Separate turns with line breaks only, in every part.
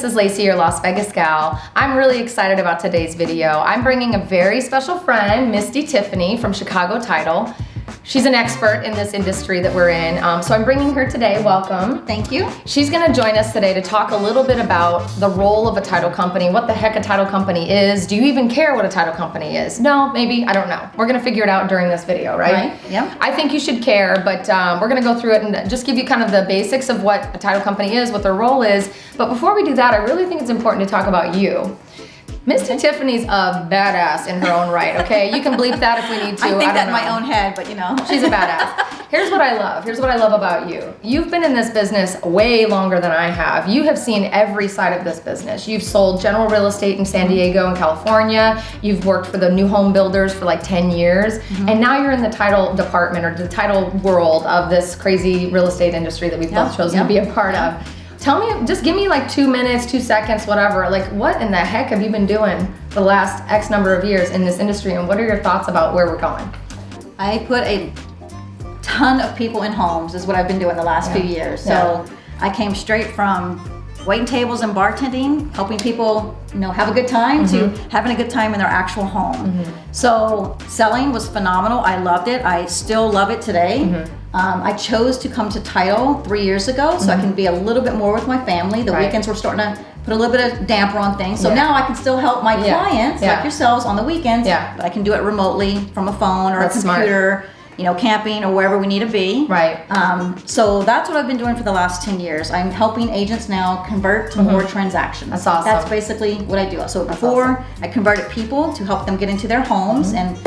this is Lacey, your Las Vegas gal. I'm really excited about today's video. I'm bringing a very special friend, Misty Tiffany from Chicago Title. She's an expert in this industry that we're in, so I'm bringing her today. Welcome.
Thank you.
She's gonna join us today to talk a little bit about the role of a title company, what the heck a title company is. Do you even care what a title company is? No, maybe, I don't know. We're gonna figure it out during this video, right?
Right, yeah.
I think you should care, but we're gonna go through it and just give you kind of the basics of what a title company is, what their role is. But before we do that, I really think it's important to talk about you. Misty Tiffany's a badass in her own right, okay? You can bleep that if we need to.
I think that in
know.
my own head, but you know.
She's a badass. Here's what I love. Here's what I love about you. You've been in this business way longer than I have. You have seen every side of this business. You've sold general real estate in San Diego and California. You've worked for the new home builders for like 10 years. And now you're in the title department or the title world of this crazy real estate industry that we've both chosen to be a part of. Tell me, just give me like 2 minutes, 2 seconds, whatever. Like, what in the heck have you been doing the last X number of years in this industry, and what are your thoughts about where we're going?
I put a ton of people in homes is what I've been doing the last few years. So I came straight from waiting tables and bartending, helping people, you know, have a good time to having a good time in their actual home. So selling was phenomenal. I loved it. I still love it today. I chose to come to title 3 years ago so I can be a little bit more with my family. The weekends were starting to put a little bit of damper on things. So now I can still help my clients like yourselves on the weekends, but I can do it remotely from a phone or a computer. You know, camping or wherever we need to be.
Right.
So that's what I've been doing for the last 10 years. I'm helping agents now convert to more transactions.
That's awesome.
That's basically what I do. So before I converted people to help them get into their homes and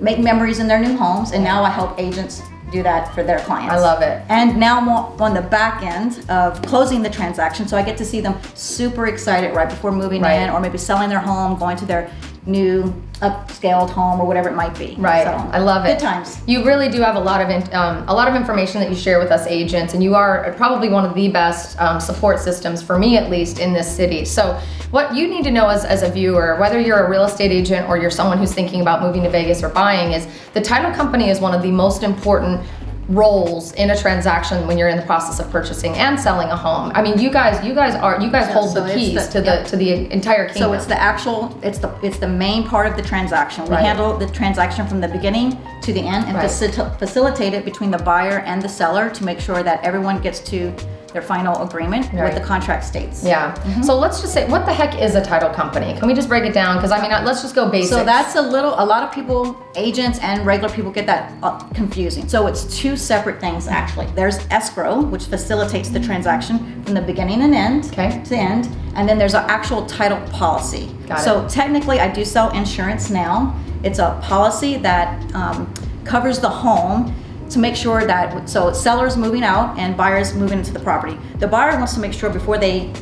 make memories in their new homes, and now I help agents do that for their clients.
I love it.
And now I'm on the back end of closing the transaction, so I get to see them super excited right before moving in, or maybe selling their home, going to their new upscaled home or whatever it might be.
Right.
So,
I love it.
Good times.
You really do have a lot of information that you share with us agents, and you are probably one of the best support systems, for me at least, in this city. So what you need to know as a viewer, whether you're a real estate agent or you're someone who's thinking about moving to Vegas or buying, is the title company is one of the most important roles in a transaction when you're in the process of purchasing and selling a home. I mean, you guys hold the keys to the entire kingdom.
So it's the main part of the transaction. We handle the transaction from the beginning to the end and facilitate it between the buyer and the seller to make sure that everyone gets to their final agreement what the contract states.
So let's just say, what the heck is a title company? Can we just break it down? Because I mean, let's just go basics.
So that's a lot of people, agents and regular people, get that confusing. So it's two separate things actually. There's escrow, which facilitates the transaction from the beginning and end to the end. And then there's an actual title policy. So technically I do sell insurance now. It's a policy that covers the home to make sure that, so sellers moving out and buyers moving into the property. The buyer wants to make sure before they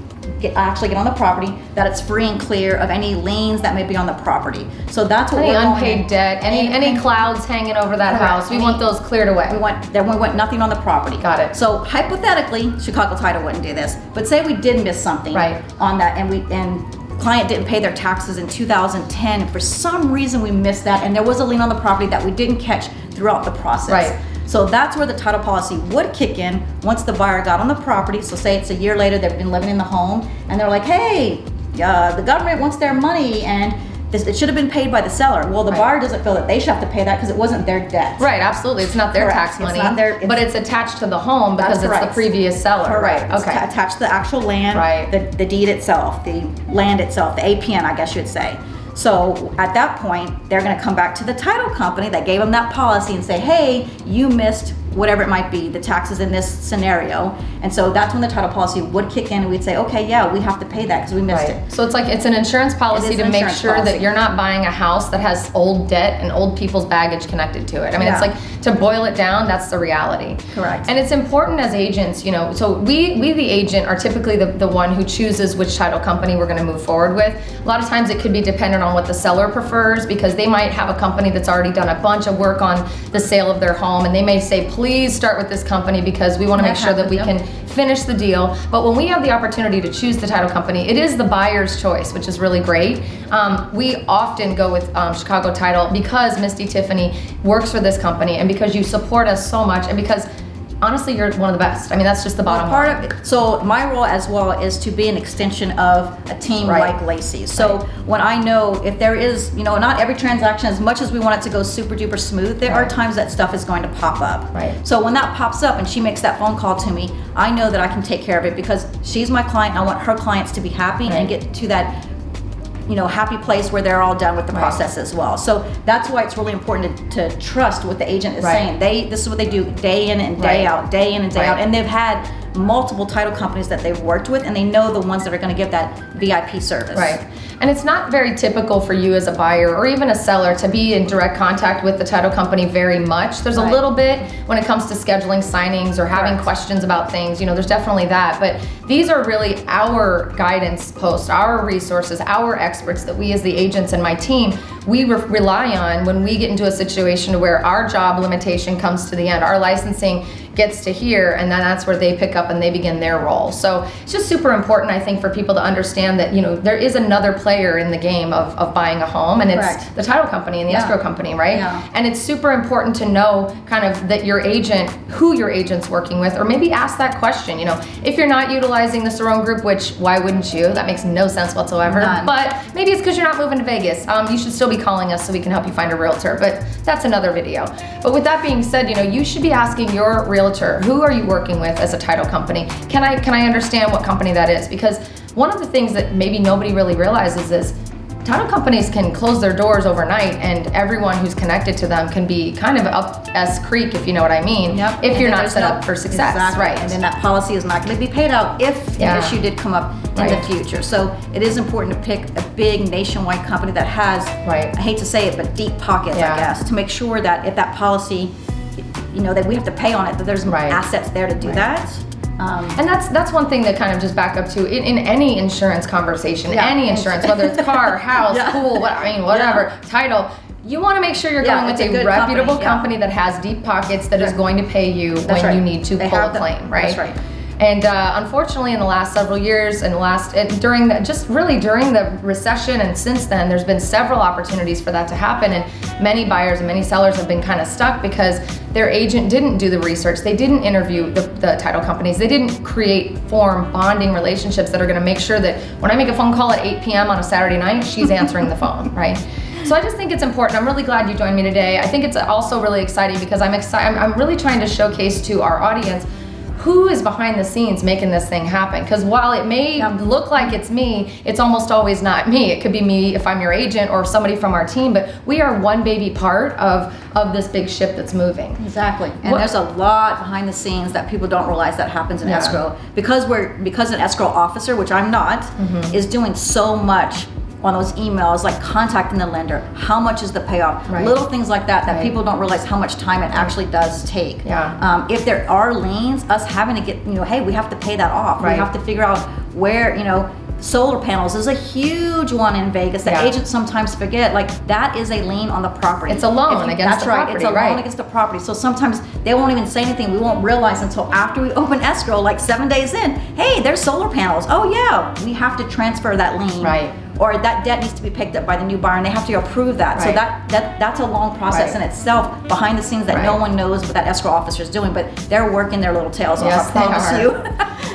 actually get on the property that it's free and clear of any liens that may be on the property. So that's what
we're unpaid debt, any clouds hanging over that house. We want those cleared away.
We want nothing on the property.
Got it.
So hypothetically, Chicago Title wouldn't do this, but say we did miss something on that, and client didn't pay their taxes in 2010, and for some reason we missed that, and there was a lien on the property that we didn't catch throughout the process. So that's where the title policy would kick in once the buyer got on the property. So say it's a year later, they've been living in the home, and they're like, hey, the government wants their money, and it should have been paid by the seller. Well, the buyer doesn't feel that they should have to pay that because it wasn't their debt.
Right, absolutely. It's not their tax money, but it's attached to the home because it's the previous seller.
Correct. It's attached to the actual land, the deed itself, the land itself, the APN, I guess you'd say. So at that point, they're gonna come back to the title company that gave them that policy and say, hey, you missed whatever it might be, the taxes in this scenario. And so that's when the title policy would kick in, and we'd say, okay, yeah, we have to pay that because we missed it.
So it's like, it's an insurance policy to make sure that you're not buying a house that has old debt and old people's baggage connected to it. I mean, it's like, to boil it down, that's the reality.
Correct.
And it's important as agents, you know, so we the agent are typically the one who chooses which title company we're gonna move forward with. A lot of times it could be dependent on what the seller prefers, because they might have a company that's already done a bunch of work on the sale of their home, and they may say, please start with this company because we want to make sure that we can finish the deal. But when we have the opportunity to choose the title company, it is the buyer's choice, which is really great. We often go with Chicago Title because Misty Tiffany works for this company, and because you support us so much, and because honestly, you're one of the best. I mean, that's just the bottom
Part
line.
of it. So my role as well is to be an extension of a team
Right.
like Lacey's. So when I know if there is, not every transaction, as much as we want it to go super duper smooth, there are times that stuff is going to pop up.
Right.
So when that pops up and she makes that phone call to me, I know that I can take care of it because she's my client. I want her clients to be happy and get to that happy place where they're all done with the process as well. So that's why it's really important to trust what the agent is saying. This is what they do day in and day out, day in and day out. And they've had multiple title companies that they've worked with, and they know the ones that are going to give that VIP service.
Right. And it's not very typical for you as a buyer or even a seller to be in direct contact with the title company very much. There's a little bit when it comes to scheduling signings or having questions about things, there's definitely that. But these are really our guidance posts, our resources, our experts that we as the agents and my team, we rely on when we get into a situation where our job limitation comes to the end, our licensing gets to here, and then that's where they pick up and they begin their role. So it's just super important, I think, for people to understand that, there is another player in the game of buying a home, and it's the title company and the escrow company, right?
Yeah.
And it's super important to know kind of that your agent, who your agent's working with, or maybe ask that question, if you're not utilizing the Cerrone Group, which why wouldn't you? That makes no sense whatsoever.
None.
But maybe it's because you're not moving to Vegas. You should still be calling us so we can help you find a realtor, but that's another video. But with that being said, you should be asking your realtor, who are you working with as a title company? Can I understand what company that is? Because one of the things that maybe nobody really realizes is title companies can close their doors overnight, and everyone who's connected to them can be kind of up S creek, if you know what I mean.
Yep.
If you're not set up for success,
exactly.
right?
And then that policy is not going to be paid out if an issue did come up in the future. So it is important to pick a big nationwide company that has, I hate to say it, but deep pockets, I guess, to make sure that if that policy, that we have to pay on it, that there's assets there to do that.
And that's one thing that kind of just back up to in any insurance conversation, any insurance, whether it's car, house, pool, whatever, title. You want to make sure you're going with a reputable company that has deep pockets that is going to pay you when you need to pull a claim, right?
That's right.
And unfortunately, in the last several years, and during the recession and since then, there's been several opportunities for that to happen. And many buyers and many sellers have been kind of stuck because their agent didn't do the research. They didn't interview the title companies. They didn't form bonding relationships that are going to make sure that when I make a phone call at 8 p.m. on a Saturday night, she's answering the phone, right? So I just think it's important. I'm really glad you joined me today. I think it's also really exciting because I'm really trying to showcase to our audience who is behind the scenes making this thing happen. Because while it may look like it's me, it's almost always not me. It could be me if I'm your agent or somebody from our team, but we are one baby part of this big ship that's moving.
Exactly. And there's a lot behind the scenes that people don't realize that happens in escrow. Because an escrow officer, which I'm not, is doing so much on those emails, like contacting the lender, how much is the payoff, little things like that people don't realize how much time it actually does take. If there are liens, us having to get, hey, we have to pay that off. We have to figure out where, solar panels is a huge one in Vegas that agents sometimes forget. Like, that is a lien on the property.
It's a loan against the property.
It's a loan against the property. So sometimes they won't even say anything. We won't realize until after we open escrow, like 7 days in, hey, there's solar panels. Oh yeah, we have to transfer that lien. Or that debt needs to be picked up by the new buyer, and they have to approve that. So that's a long process in itself behind the scenes that no one knows what that escrow officer is doing, but they're working their little tails off. I promise you.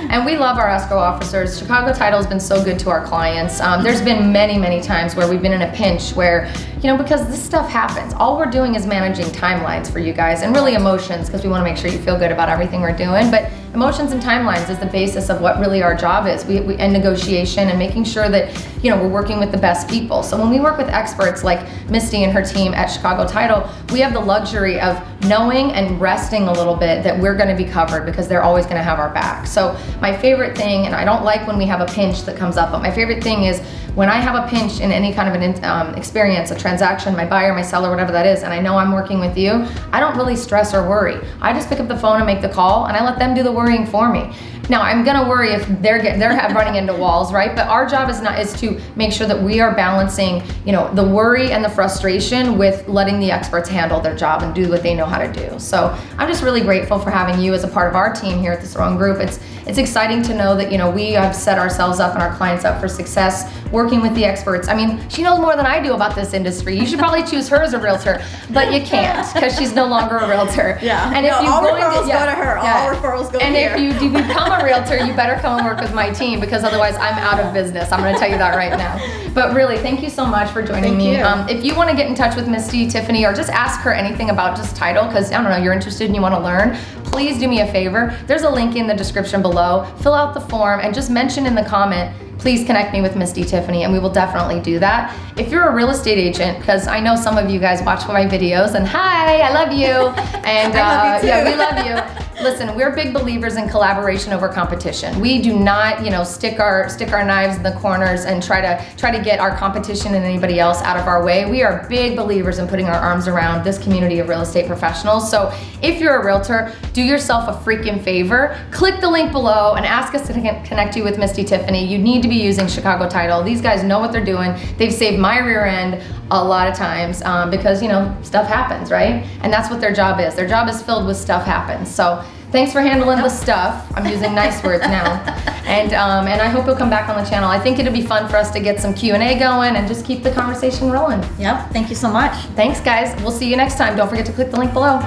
And we love our escrow officers. Chicago Title has been so good to our clients. There's been many, many times where we've been in a pinch where, because this stuff happens. All we're doing is managing timelines for you guys, and really emotions, because we want to make sure you feel good about everything we're doing. But emotions and timelines is the basis of what really our job is. We end negotiation and making sure that, we're working with the best people. So when we work with experts like Misty and her team at Chicago Title, we have the luxury of knowing and resting a little bit that we're going to be covered because they're always going to have our back. So my favorite thing, and I don't like when we have a pinch that comes up, but my favorite thing is when I have a pinch in any kind of an experience, a transaction, my buyer, my seller, whatever that is, and I know I'm working with you, I don't really stress or worry. I just pick up the phone and make the call, and I let them do the worrying for me. Now, I'm gonna worry if they're running into walls, right? But our job is to make sure that we are balancing, the worry and the frustration with letting the experts handle their job and do what they know how to do. So I'm just really grateful for having you as a part of our team here at the Cerrone Group. It's exciting to know that, we have set ourselves up and our clients up for success working with the experts. I mean, she knows more than I do about this industry. You should probably choose her as a realtor, but you can't because she's no longer a realtor.
Yeah.
And if
all referrals go to her.
Yeah.
All referrals go
and
here.
if you do become a realtor, you better come and work with my team because otherwise I'm out of business. I'm going to tell you that right now. But really, thank you so much for joining me. If you want to get in touch with Misty, Tiffany, or just ask her anything about just title, because I don't know, you're interested and you want to learn, please do me a favor. There's a link in the description below. Fill out the form and just mention in the comment, please connect me with Misty Tiffany, and we will definitely do that. If you're a real estate agent, because I know some of you guys watch my videos, and hi, I love you, and
I love you too.
yeah, we love you. Listen, we're big believers in collaboration over competition. We do not, stick our knives in the corners and try to get our competition and anybody else out of our way. We are big believers in putting our arms around this community of real estate professionals. So if you're a realtor, do yourself a freaking favor. Click the link below and ask us to connect you with Misty Tiffany. You need to be using Chicago Title. These guys know what they're doing. They've saved my rear end a lot of times because stuff happens, right? And that's what their job is. Their job is filled with stuff happens. So thanks for handling the stuff. I'm using nice words now. And I hope you'll come back on the channel. I think it'll be fun for us to get some Q&A going and just keep the conversation rolling.
Yep. Thank you so much.
Thanks, guys. We'll see you next time. Don't forget to click the link below.